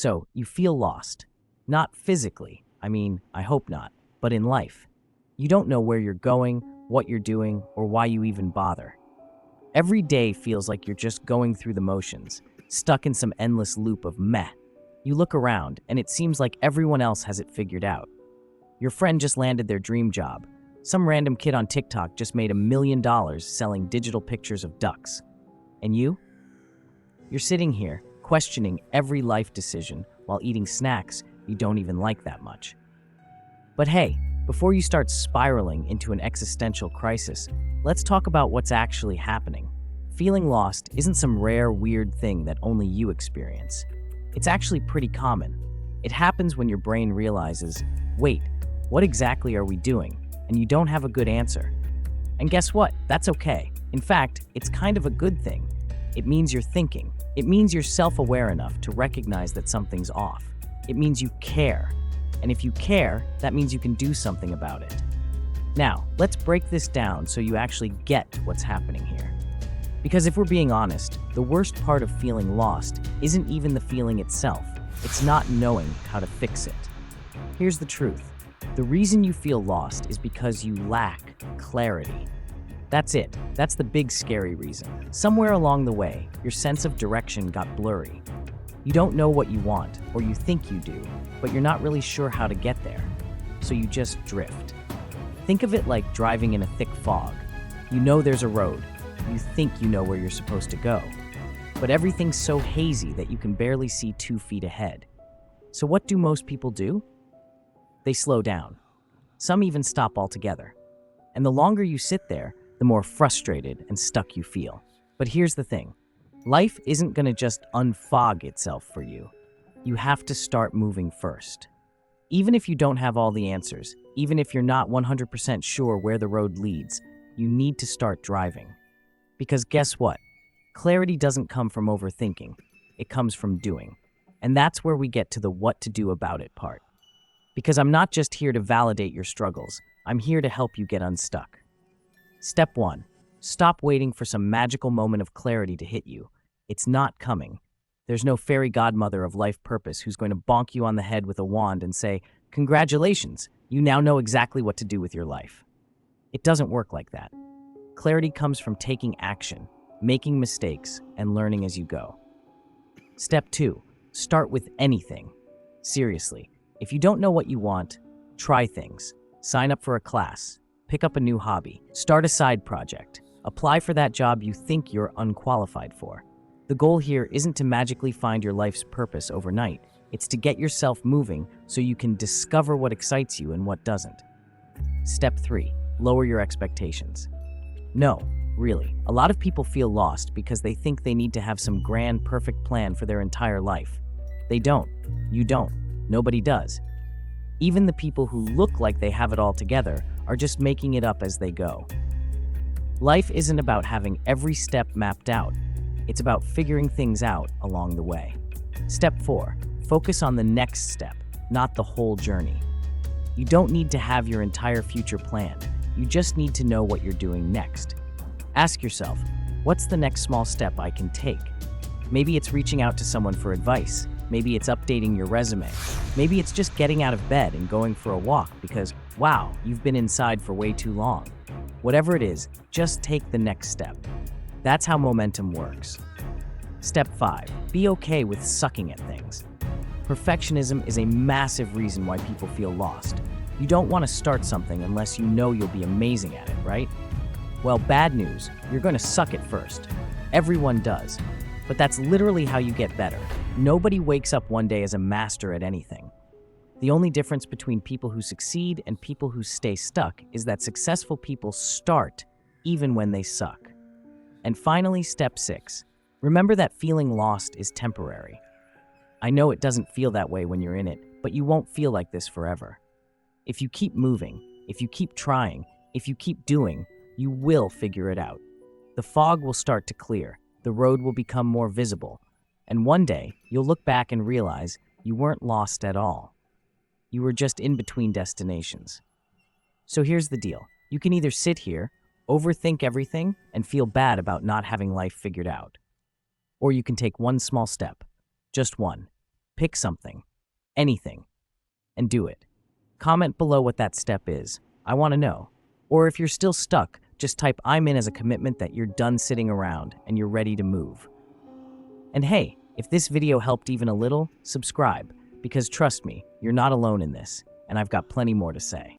So, you feel lost. Not physically, I hope not, but in life. You don't know where you're going, what you're doing, or why you even bother. Every day feels like you're just going through the motions, stuck in some endless loop of meh. You look around, and it seems like everyone else has it figured out. Your friend just landed their dream job. Some random kid on TikTok just made $1 million selling digital pictures of ducks. And you? You're sitting here, questioning every life decision while eating snacks you don't even like that much. But hey, before you start spiraling into an existential crisis, let's talk about what's actually happening. Feeling lost isn't some rare, weird thing that only you experience. It's actually pretty common. It happens when your brain realizes, wait, what exactly are we doing? And you don't have a good answer. And guess what? That's okay. In fact, it's kind of a good thing. It means you're thinking. It means you're self-aware enough to recognize that something's off. It means you care. And if you care, that means you can do something about it. Now, let's break this down so you actually get what's happening here. Because if we're being honest, the worst part of feeling lost isn't even the feeling itself. It's not knowing how to fix it. Here's the truth. The reason you feel lost is because you lack clarity. That's it. That's the big scary reason. Somewhere along the way, your sense of direction got blurry. You don't know what you want, or you think you do, but you're not really sure how to get there. So you just drift. Think of it like driving in a thick fog. You know there's a road. You think you know where you're supposed to go. But everything's so hazy that you can barely see 2 feet ahead. So what do most people do? They slow down. Some even stop altogether. And the longer you sit there, the more frustrated and stuck you feel. But here's the thing. Life isn't going to just unfog itself for you. You have to start moving first. Even if you don't have all the answers, even if you're not 100% sure where the road leads, you need to start driving. Because guess what? Clarity doesn't come from overthinking. It comes from doing. And that's where we get to the what to do about it part. Because I'm not just here to validate your struggles. I'm here to help you get unstuck. Step 1. Stop waiting for some magical moment of clarity to hit you. It's not coming. There's no fairy godmother of life purpose who's going to bonk you on the head with a wand and say, "Congratulations, you now know exactly what to do with your life." It doesn't work like that. Clarity comes from taking action, making mistakes, and learning as you go. Step 2. Start with anything. Seriously, if you don't know what you want, try things. Sign up for a class. Pick up a new hobby. Start a side project. Apply for that job you think you're unqualified for. The goal here isn't to magically find your life's purpose overnight. It's to get yourself moving so you can discover what excites you and what doesn't. Step 3. Lower your expectations. No, really, a lot of people feel lost because they think they need to have some grand, perfect plan for their entire life. They don't. You don't. Nobody does. Even the people who look like they have it all together are just making it up as they go. Life isn't about having every step mapped out. It's about figuring things out along the way. Step 4. Focus on the next step, not the whole journey. You don't need to have your entire future planned. You just need to know what you're doing next. Ask yourself, what's the next small step I can take? Maybe it's reaching out to someone for advice. Maybe it's updating your resume. Maybe it's just getting out of bed and going for a walk because, wow, you've been inside for way too long. Whatever it is, just take the next step. That's how momentum works. Step 5. Be okay with sucking at things. Perfectionism is a massive reason why people feel lost. You don't want to start something unless you know you'll be amazing at it, right? Well, bad news, you're going to suck at first. Everyone does. But that's literally how you get better. Nobody wakes up one day as a master at anything. The only difference between people who succeed and people who stay stuck is that successful people start even when they suck. And finally, step 6. Remember that feeling lost is temporary. I know it doesn't feel that way when you're in it, but you won't feel like this forever. If you keep moving, if you keep trying, if you keep doing, you will figure it out. The fog will start to clear, the road will become more visible, and one day you'll look back and realize you weren't lost at all. You were just in between destinations. So here's the deal. You can either sit here, overthink everything, and feel bad about not having life figured out. Or you can take one small step, just one, Pick something, anything, and do it. Comment below what that step is. I want to know. Or if you're still stuck, just type I'm in as a commitment that you're done sitting around and you're ready to move. And hey, if this video helped even a little, subscribe, because trust me, you're not alone in this, and I've got plenty more to say.